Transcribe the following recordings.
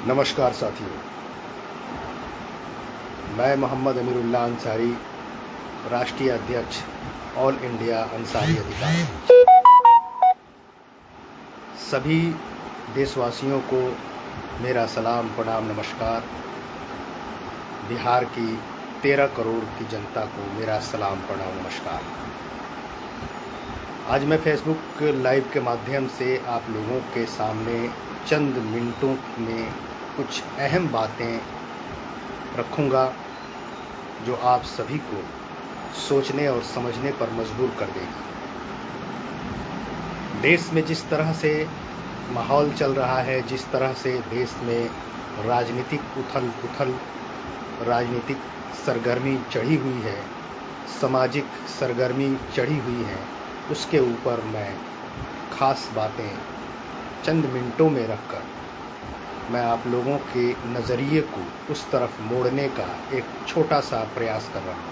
नमस्कार साथियों, मैं मोहम्मद अमीरुल्लाह अंसारी, राष्ट्रीय अध्यक्ष ऑल इंडिया अंसारी अधिकार मंच। सभी देशवासियों को मेरा सलाम, प्रणाम, नमस्कार। बिहार की 13 करोड़ की जनता को मेरा सलाम, प्रणाम, नमस्कार। आज मैं फेसबुक लाइव के माध्यम से आप लोगों के सामने चंद मिनटों में कुछ अहम बातें रखूँगा जो आप सभी को सोचने और समझने पर मजबूर कर देगी। देश में जिस तरह से माहौल चल रहा है, जिस तरह से देश में राजनीतिक उथल पुथल, राजनीतिक सरगर्मी चढ़ी हुई है, सामाजिक सरगर्मी चढ़ी हुई है, उसके ऊपर मैं ख़ास बातें चंद मिनटों में रखकर मैं आप लोगों के नज़रिए को उस तरफ मोड़ने का एक छोटा सा प्रयास कर रहा हूँ।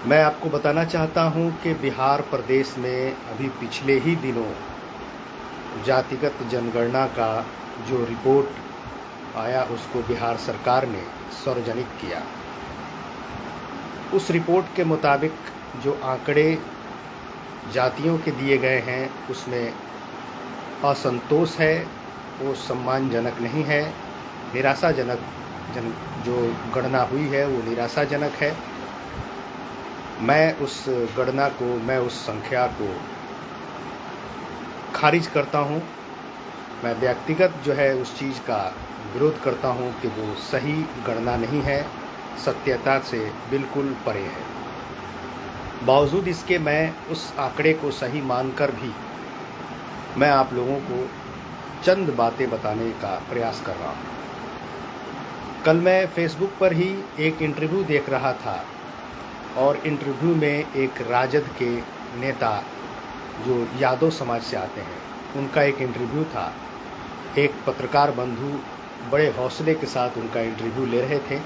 मैं आपको बताना चाहता हूँ कि बिहार प्रदेश में अभी पिछले ही दिनों जातिगत जनगणना का जो रिपोर्ट आया उसको बिहार सरकार ने सार्वजनिक किया। उस रिपोर्ट के मुताबिक जो आंकड़े जातियों के दिए गए हैं उसमें असंतोष है, वो सम्मानजनक नहीं है, निराशाजनक जो गणना हुई है वो निराशाजनक है। मैं उस गणना को, मैं उस संख्या को खारिज करता हूँ। मैं व्यक्तिगत जो है उस चीज़ का विरोध करता हूँ कि वो सही गणना नहीं है, सत्यता से बिल्कुल परे है। बावजूद इसके मैं उस आंकड़े को सही मानकर भी मैं आप लोगों को चंद बातें बताने का प्रयास कर रहा हूँ। कल मैं फेसबुक पर ही एक इंटरव्यू देख रहा था और इंटरव्यू में एक राजद के नेता जो यादव समाज से आते हैं उनका एक इंटरव्यू था। एक पत्रकार बंधु बड़े हौसले के साथ उनका इंटरव्यू ले रहे थे।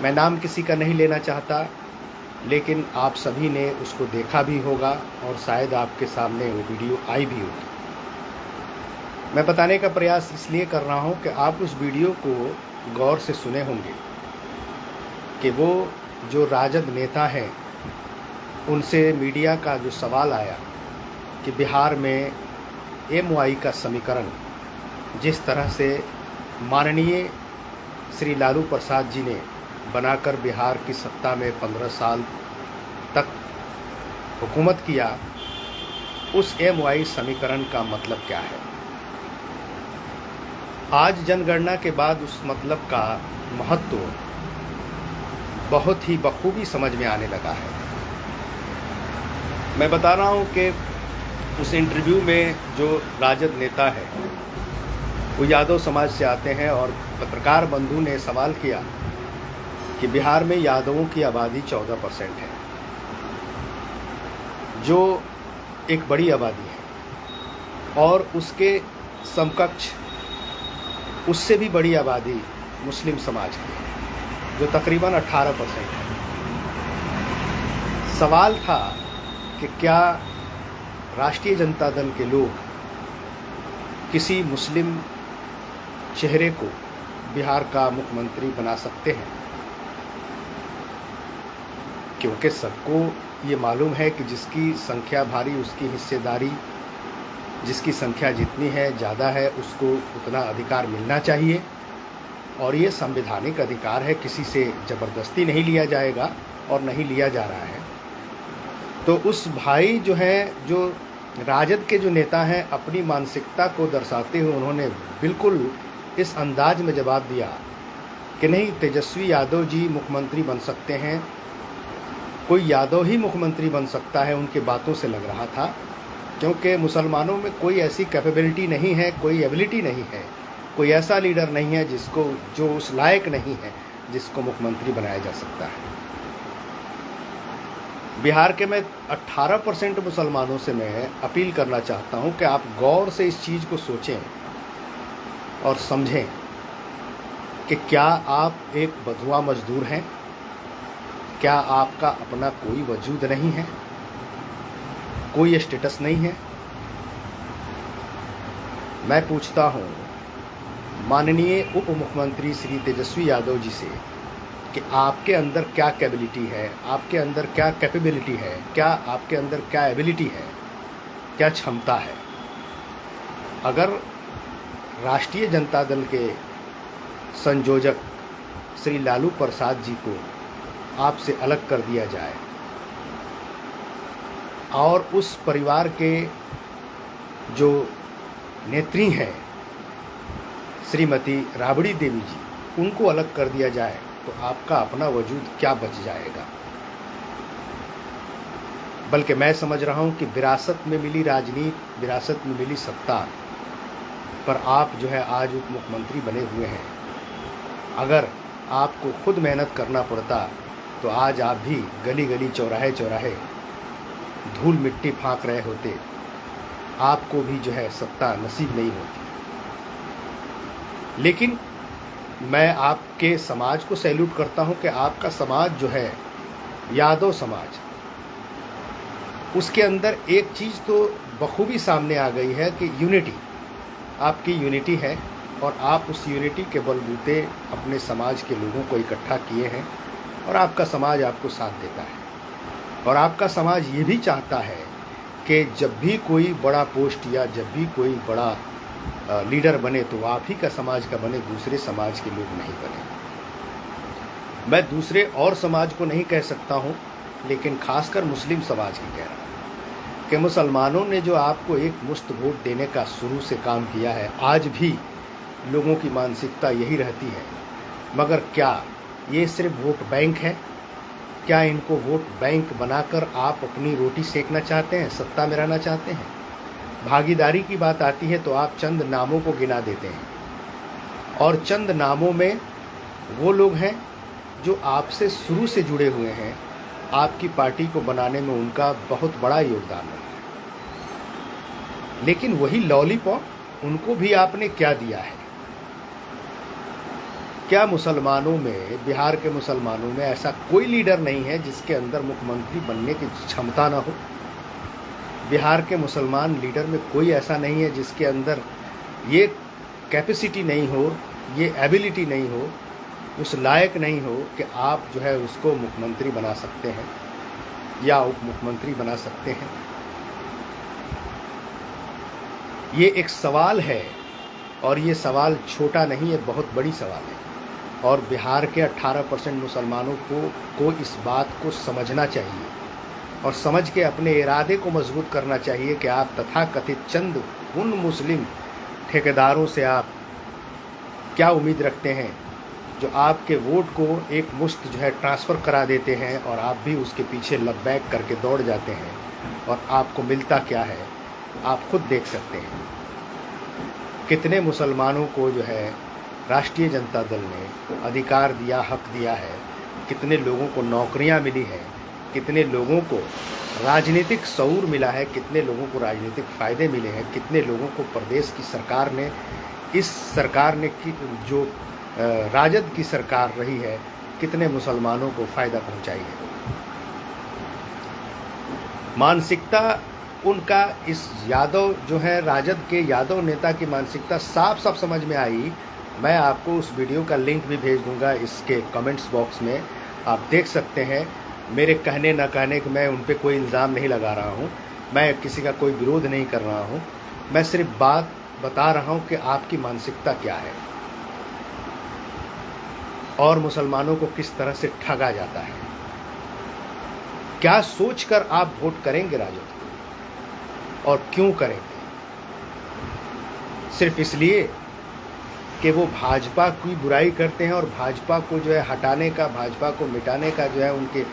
मैं नाम किसी का नहीं लेना चाहता, लेकिन आप सभी ने उसको देखा भी होगा और शायद आपके सामने वो वीडियो आई भी होगी। मैं बताने का प्रयास इसलिए कर रहा हूँ कि आप उस वीडियो को गौर से सुने होंगे कि वो जो राजद नेता हैं उनसे मीडिया का जो सवाल आया कि बिहार में MY का समीकरण जिस तरह से माननीय श्री लालू प्रसाद जी ने बनाकर बिहार की सत्ता में 15 साल तक हुकूमत किया, उस MY समीकरण का मतलब क्या है। आज जनगणना के बाद उस मतलब का महत्व बहुत ही बखूबी समझ में आने लगा है। मैं बता रहा हूँ कि उस इंटरव्यू में जो राजद नेता है वो यादव समाज से आते हैं और पत्रकार बंधु ने सवाल किया कि बिहार में यादवों की आबादी 14% है, जो एक बड़ी आबादी है, और उसके समकक्ष उससे भी बड़ी आबादी मुस्लिम समाज की है जो तकरीबन 18% है। सवाल था कि क्या राष्ट्रीय जनता दल के लोग किसी मुस्लिम चेहरे को बिहार का मुख्यमंत्री बना सकते हैं, क्योंकि सबको ये मालूम है कि जिसकी संख्या भारी उसकी हिस्सेदारी, जिसकी संख्या जितनी है ज़्यादा है उसको उतना अधिकार मिलना चाहिए और ये संवैधानिक अधिकार है, किसी से ज़बरदस्ती नहीं लिया जाएगा और नहीं लिया जा रहा है। तो उस भाई जो हैं, जो राजद के जो नेता हैं, अपनी मानसिकता को दर्शाते हुए उन्होंने बिल्कुल इस अंदाज में जवाब दिया कि नहीं, तेजस्वी यादव जी मुख्यमंत्री बन सकते हैं, कोई यादव ही मुख्यमंत्री बन सकता है। उनके बातों से लग रहा था, क्योंकि मुसलमानों में कोई ऐसी कैपेबिलिटी नहीं है, कोई एबिलिटी नहीं है, कोई ऐसा लीडर नहीं है जिसको, जो उस लायक नहीं है जिसको मुख्यमंत्री बनाया जा सकता है। बिहार के मैं 18% मुसलमानों से मैं अपील करना चाहता हूं कि आप गौर से इस चीज़ को सोचें और समझें कि क्या आप एक बधुआ मजदूर हैं, क्या आपका अपना कोई वजूद नहीं है, कोई स्टेटस नहीं है। मैं पूछता हूँ माननीय उप मुख्यमंत्री श्री तेजस्वी यादव जी से कि आपके अंदर क्या कैपेबिलिटी है, आपके अंदर क्या कैपेबिलिटी है, क्या आपके अंदर क्या एबिलिटी है, क्या क्षमता है। अगर राष्ट्रीय जनता दल के संयोजक श्री लालू प्रसाद जी को आपसे अलग कर दिया जाए और उस परिवार के जो नेत्री हैं श्रीमती राबड़ी देवी जी, उनको अलग कर दिया जाए तो आपका अपना वजूद क्या बच जाएगा। बल्कि मैं समझ रहा हूं कि विरासत में मिली राजनीति, विरासत में मिली सत्ता पर आप जो है आज उप मुख्यमंत्री बने हुए हैं। अगर आपको खुद मेहनत करना पड़ता तो आज आप भी गली गली चौराहे चौराहे धूल मिट्टी फाँक रहे होते, आपको भी जो है सत्ता नसीब नहीं होती। लेकिन मैं आपके समाज को सैल्यूट करता हूं कि आपका समाज जो है यादव समाज, उसके अंदर एक चीज़ तो बखूबी सामने आ गई है कि यूनिटी, आपकी यूनिटी है और आप उस यूनिटी के बलबूते अपने समाज के लोगों को इकट्ठा किए हैं और आपका समाज आपको साथ देता है। और आपका समाज ये भी चाहता है कि जब भी कोई बड़ा पोस्ट या जब भी कोई बड़ा लीडर बने तो आप ही का समाज का बने, दूसरे समाज के लोग नहीं बने। मैं दूसरे और समाज को नहीं कह सकता हूँ, लेकिन खासकर मुस्लिम समाज की कह रहा हूँ कि मुसलमानों ने जो आपको एक मुश्त वोट देने का शुरू से काम किया है, आज भी लोगों की मानसिकता यही रहती है। मगर क्या ये सिर्फ वोट बैंक है? क्या इनको वोट बैंक बनाकर आप अपनी रोटी सेकना चाहते हैं, सत्ता में रहना चाहते हैं? भागीदारी की बात आती है तो आप चंद नामों को गिना देते हैं और चंद नामों में वो लोग हैं जो आपसे शुरू से जुड़े हुए हैं, आपकी पार्टी को बनाने में उनका बहुत बड़ा योगदान रहा है। लेकिन वही लॉलीपॉप उनको भी आपने क्या दिया है? क्या मुसलमानों में, बिहार के मुसलमानों में ऐसा कोई लीडर नहीं है जिसके अंदर मुख्यमंत्री बनने की क्षमता ना हो? बिहार के मुसलमान लीडर में कोई ऐसा नहीं है जिसके अंदर ये कैपेसिटी नहीं हो, ये एबिलिटी नहीं हो, उस लायक नहीं हो कि आप जो है उसको मुख्यमंत्री बना सकते हैं या उप मुख्यमंत्री बना सकते हैं। ये एक सवाल है और ये सवाल छोटा नहीं है, बहुत बड़ी सवाल है। और बिहार के 18% मुसलमानों को इस बात को समझना चाहिए और समझ के अपने इरादे को मजबूत करना चाहिए कि आप तथाकथित चंद उन मुस्लिम ठेकेदारों से आप क्या उम्मीद रखते हैं जो आपके वोट को एक मुश्त जो है ट्रांसफ़र करा देते हैं और आप भी उसके पीछे लबैक करके दौड़ जाते हैं और आपको मिलता क्या है आप खुद देख सकते हैं। कितने मुसलमानों को जो है राष्ट्रीय जनता दल ने अधिकार दिया, हक दिया है, कितने लोगों को नौकरियां मिली हैं, कितने लोगों को राजनीतिक शऊर मिला है, कितने लोगों को राजनीतिक फ़ायदे मिले हैं, कितने लोगों को प्रदेश की सरकार ने, इस सरकार ने जो राजद की सरकार रही है, कितने मुसलमानों को फ़ायदा पहुंचाई है। मानसिकता उनका, इस यादव जो है राजद के यादव नेता की मानसिकता साफ साफ समझ में आई। मैं आपको उस वीडियो का लिंक भी भेज दूंगा इसके कमेंट्स बॉक्स में, आप देख सकते हैं। मेरे कहने न कहने कि मैं उन पर कोई इल्ज़ाम नहीं लगा रहा हूँ, मैं किसी का कोई विरोध नहीं कर रहा हूँ, मैं सिर्फ बात बता रहा हूँ कि आपकी मानसिकता क्या है और मुसलमानों को किस तरह से ठगा जाता है। क्या सोचकर आप वोट करेंगे राजद को और क्यों करेंगे? सिर्फ इसलिए कि वो भाजपा की बुराई करते हैं और भाजपा को जो है हटाने का, भाजपा को मिटाने का जो है उनके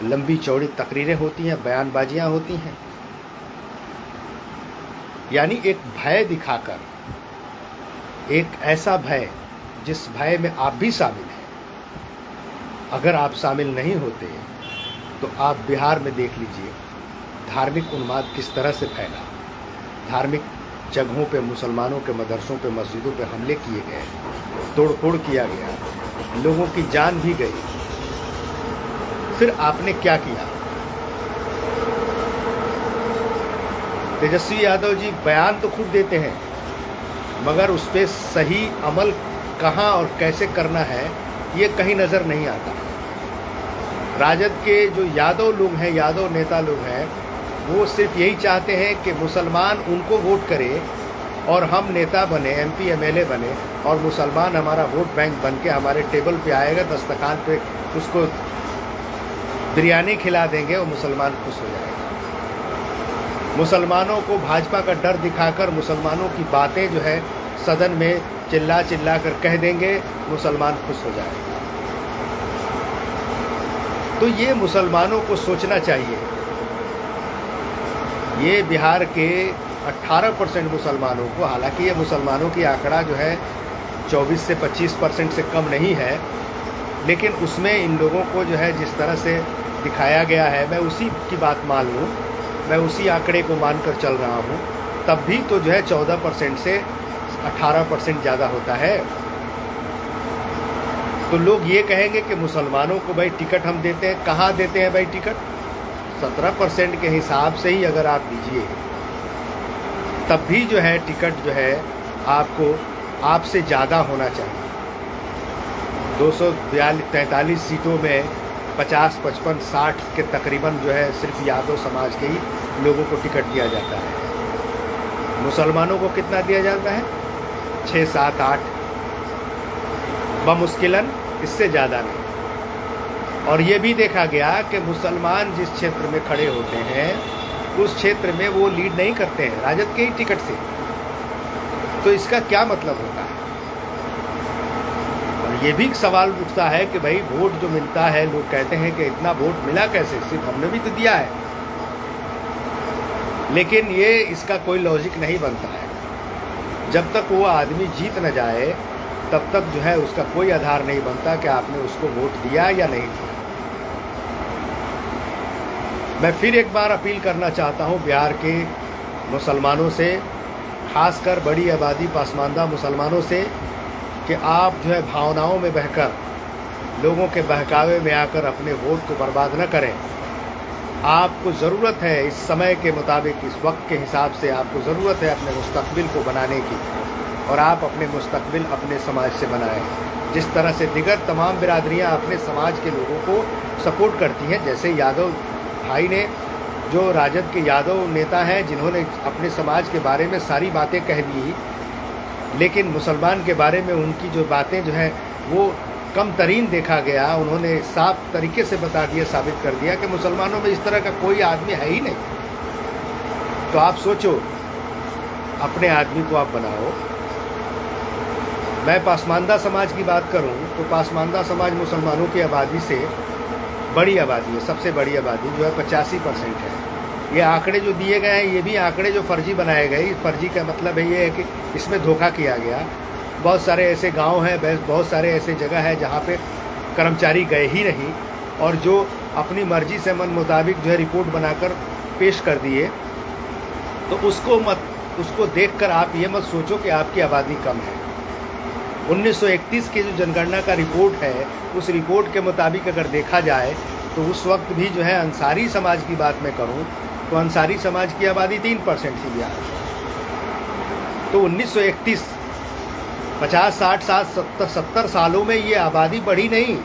लंबी चौड़ी तकरीरें होती हैं, बयानबाजियां होती हैं। यानी एक भय दिखाकर, एक ऐसा भय जिस भय में आप भी शामिल हैं। अगर आप शामिल नहीं होते तो आप बिहार में देख लीजिए धार्मिक उन्माद किस तरह से फैला। धार्मिक जगहों पे, मुसलमानों के मदरसों पे, मस्जिदों पे हमले किए गए, तोड़फोड़ किया गया, लोगों की जान भी गई। फिर आपने क्या किया? तेजस्वी यादव जी बयान तो खुद देते हैं मगर उस पे सही अमल कहाँ और कैसे करना है ये कहीं नज़र नहीं आता। राजद के जो यादव लोग हैं, यादव नेता लोग हैं, वो सिर्फ यही चाहते हैं कि मुसलमान उनको वोट करे और हम नेता बने, एमपी एमएलए बने और मुसलमान हमारा वोट बैंक बन के हमारे टेबल पे आएगा, दस्तरखान पे उसको बिरयानी खिला देंगे और मुसलमान खुश हो जाएगा। मुसलमानों को भाजपा का डर दिखाकर मुसलमानों की बातें जो है सदन में चिल्ला चिल्ला कर कह देंगे, मुसलमान खुश हो जाएगा। तो ये मुसलमानों को सोचना चाहिए। ये बिहार के 18% मुसलमानों को, हालांकि ये मुसलमानों की आंकड़ा जो है 24 से 25% से कम नहीं है, लेकिन उसमें इन लोगों को जो है जिस तरह से दिखाया गया है, मैं उसी की बात मान लूँ, मैं उसी आंकड़े को मानकर चल रहा हूँ, तब भी तो जो है 14% से 18% ज़्यादा होता है। तो लोग ये कहेंगे कि मुसलमानों को भाई टिकट हम देते हैं। कहाँ देते हैं भाई टिकट? 17% के हिसाब से ही अगर आप दीजिए तब भी जो है टिकट जो है आपको आपसे ज़्यादा होना चाहिए। 243 सीटों में 50, 55, 60 के तकरीबन जो है सिर्फ यादव समाज के ही लोगों को टिकट दिया जाता है। मुसलमानों को कितना दिया जाता है? 6, 7, 8 बमुश्किलन, इससे ज़्यादा नहीं। और ये भी देखा गया कि मुसलमान जिस क्षेत्र में खड़े होते हैं उस क्षेत्र में वो लीड नहीं करते हैं राजद के ही टिकट से। तो इसका क्या मतलब होता है? और ये भी सवाल उठता है कि भाई वोट जो मिलता है, लोग कहते हैं कि इतना वोट मिला कैसे, सिर्फ हमने भी तो दिया है। लेकिन ये इसका कोई लॉजिक नहीं बनता है। जब तक वो आदमी जीत न जाए तब तक जो है उसका कोई आधार नहीं बनता कि आपने उसको वोट दिया या नहीं दिया। मैं फिर एक बार अपील करना चाहता हूँ बिहार के मुसलमानों से, खासकर बड़ी आबादी पसमानदा मुसलमानों से, कि आप जो है भावनाओं में बहकर, लोगों के बहकावे में आकर अपने वोट को बर्बाद न करें। आपको ज़रूरत है इस समय के मुताबिक, इस वक्त के हिसाब से आपको ज़रूरत है अपने मुस्तकबिल को बनाने की, और आप अपने मुस्तकबिल अपने समाज से बनाएं। जिस तरह से दिगर तमाम बिरादरियां अपने समाज के लोगों को सपोर्ट करती हैं, जैसे यादव भाई ने, जो राजद के यादव नेता हैं, जिन्होंने अपने समाज के बारे में सारी बातें कह दी, लेकिन मुसलमान के बारे में उनकी जो बातें जो हैं वो कम तरीन देखा गया। उन्होंने साफ तरीके से बता दिया, साबित कर दिया कि मुसलमानों में इस तरह का कोई आदमी है ही नहीं। तो आप सोचो, अपने आदमी को आप बनाओ। मैं पासमानदा समाज की बात करूं तो पासमानदा समाज मुसलमानों की आबादी से बड़ी आबादी है, सबसे बड़ी आबादी जो है 85% है। ये आंकड़े जो दिए गए हैं ये भी आंकड़े जो फर्जी बनाए गए। फर्जी का मतलब है ये है कि इसमें धोखा किया गया। बहुत सारे ऐसे गांव हैं, बहुत सारे ऐसे जगह है जहां पे कर्मचारी गए ही नहीं और जो अपनी मर्जी से मन मुताबिक जो है रिपोर्ट बनाकर पेश कर दिए। तो उसको देखकर आप ये मत सोचो कि आपकी आबादी कम है। 1931 की जो जनगणना का रिपोर्ट है, उस रिपोर्ट के मुताबिक अगर देखा जाए तो उस वक्त भी जो है अंसारी समाज की बात मैं करूं तो अंसारी समाज की आबादी 3% थी बिहार। तो 1931 50, 60, 70 सालों में ये आबादी बढ़ी नहीं।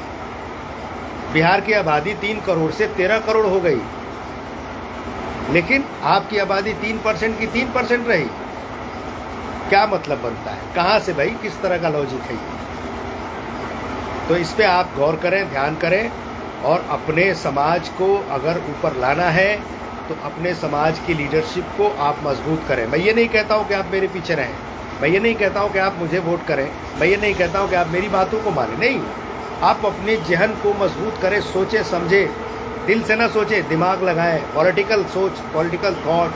बिहार की आबादी 3 करोड़ से 13 करोड़ हो गई, लेकिन आपकी आबादी 3% की 3% रही। क्या मतलब बनता है? कहाँ से भाई, किस तरह का लॉजिक है ये? तो इस पे आप गौर करें, ध्यान करें, और अपने समाज को अगर ऊपर लाना है तो अपने समाज की लीडरशिप को आप मजबूत करें। मैं ये नहीं कहता हूँ कि आप मेरे पीछे रहें, मैं ये नहीं कहता हूँ कि आप मुझे वोट करें, मैं ये नहीं कहता हूँ कि आप मेरी बातों को मानें, नहीं। आप अपने जहन को मजबूत करें, सोचें समझें, दिल से ना सोचें, दिमाग लगाएं, पॉलिटिकल सोच, पॉलिटिकल थॉट।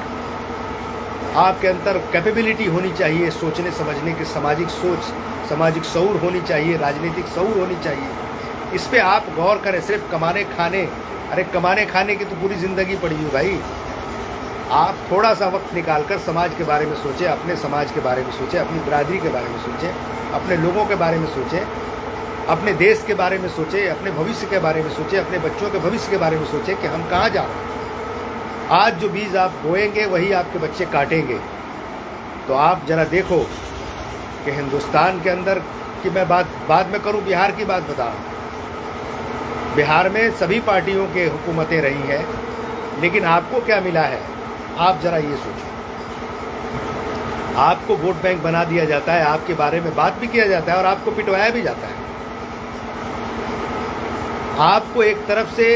आपके अंदर कैपेबिलिटी होनी चाहिए सोचने समझने की, सामाजिक सोच, सामाजिक शऊर होनी चाहिए, राजनीतिक शऊर होनी चाहिए। इस पे आप गौर करें। सिर्फ कमाने खाने, अरे कमाने खाने की तो पूरी ज़िंदगी पड़ी हुई भाई। आप थोड़ा सा वक्त निकालकर समाज के बारे में सोचें, अपने समाज के बारे में सोचें, अपनी बिरादरी के बारे में सोचें, अपने लोगों के बारे में सोचें, अपने देश के बारे में सोचें, अपने भविष्य के बारे में सोचें, अपने बच्चों के भविष्य के बारे में सोचें कि हम कहाँ जा रहे हैं। आज जो बीज आप बोएंगे वही आपके बच्चे काटेंगे। तो आप ज़रा देखो कि हिंदुस्तान के अंदर की मैं बात बाद में करूं, बिहार की बात बता रहा हूं। बिहार में सभी पार्टियों के हुकूमतें रही हैं, लेकिन आपको क्या मिला है आप ज़रा ये सोचो। आपको वोट बैंक बना दिया जाता है, आपके बारे में बात भी किया जाता है और आपको पिटवाया भी जाता है। आपको एक तरफ से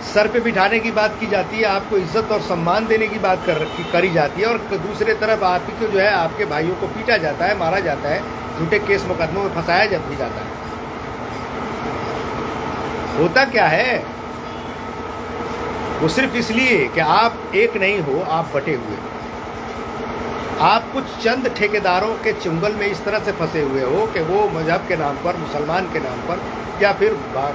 सर पे बिठाने की बात की जाती है, आपको इज्जत और सम्मान देने की बात करी जाती है, और दूसरे तरफ आपको जो है आपके भाइयों को पीटा जाता है, मारा जाता है, झूठे केस मुकदमों में फंसाया भी जाता है। होता क्या है? वो सिर्फ इसलिए कि आप एक नहीं हो, आप बटे हुए। आप कुछ चंद ठेकेदारों के चुंगल में इस तरह से फंसे हुए हो कि वो मजहब के नाम पर, मुसलमान के नाम पर, या फिर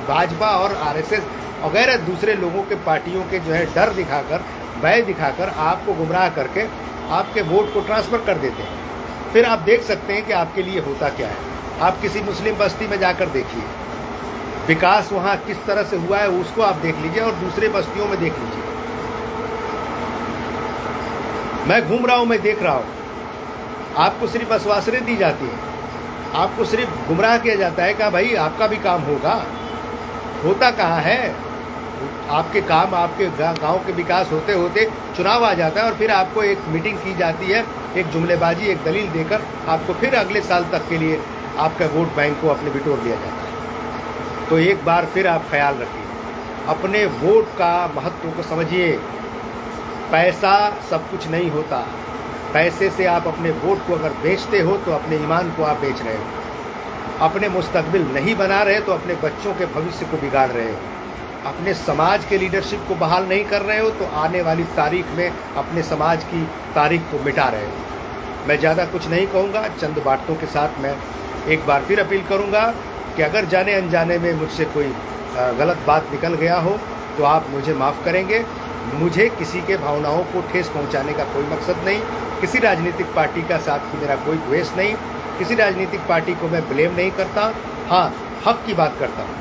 भाजपा और आरएसएस वगैरह दूसरे लोगों के पार्टियों के जो है डर दिखाकर, भय दिखाकर आपको गुमराह करके आपके वोट को ट्रांसफ़र कर देते हैं। फिर आप देख सकते हैं कि आपके लिए होता क्या है। आप किसी मुस्लिम बस्ती में जाकर देखिए, विकास वहाँ किस तरह से हुआ है उसको आप देख लीजिए, और दूसरे बस्तियों में देख लीजिए। मैं घूम रहा हूँ, मैं देख रहा हूँ, आपको सिर्फ आश्वासनें दी जाती हैं, आपको सिर्फ गुमराह किया जाता है कि भाई आपका भी काम होगा। होता कहाँ है? आपके काम, आपके गांव के विकास होते होते चुनाव आ जाता है, और फिर आपको एक मीटिंग की जाती है, एक जुमलेबाजी, एक दलील देकर आपको फिर अगले साल तक के लिए आपका वोट बैंक को अपने बिटोर दिया जाता है। तो एक बार फिर आप ख्याल रखिए, अपने वोट का महत्व को समझिए। पैसा सब कुछ नहीं होता। पैसे से आप अपने वोट को अगर बेचते हो तो अपने ईमान को आप बेच रहे हो, अपने मुस्तकबिल नहीं बना रहे तो अपने बच्चों के भविष्य को बिगाड़ रहे हो, अपने समाज के लीडरशिप को बहाल नहीं कर रहे हो तो आने वाली तारीख में अपने समाज की तारीख को मिटा रहे हो। मैं ज़्यादा कुछ नहीं कहूँगा, चंद बातों के साथ मैं एक बार फिर अपील करूँगा कि अगर जाने अनजाने में मुझसे कोई गलत बात निकल गया हो तो आप मुझे माफ़ करेंगे। मुझे किसी के भावनाओं को ठेस पहुंचाने का कोई मकसद नहीं, किसी राजनीतिक पार्टी का साथ की मेरा कोई द्वेष नहीं, किसी राजनीतिक पार्टी को मैं ब्लेम नहीं करता। हाँ, हक की बात करता हूँ,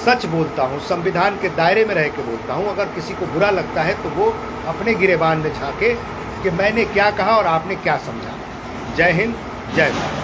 सच बोलता हूँ, संविधान के दायरे में रह के बोलता हूँ। अगर किसी को बुरा लगता है तो वो अपने गिरेबान में झांके कि मैंने क्या कहा और आपने क्या समझा। जय हिंद, जय भारत।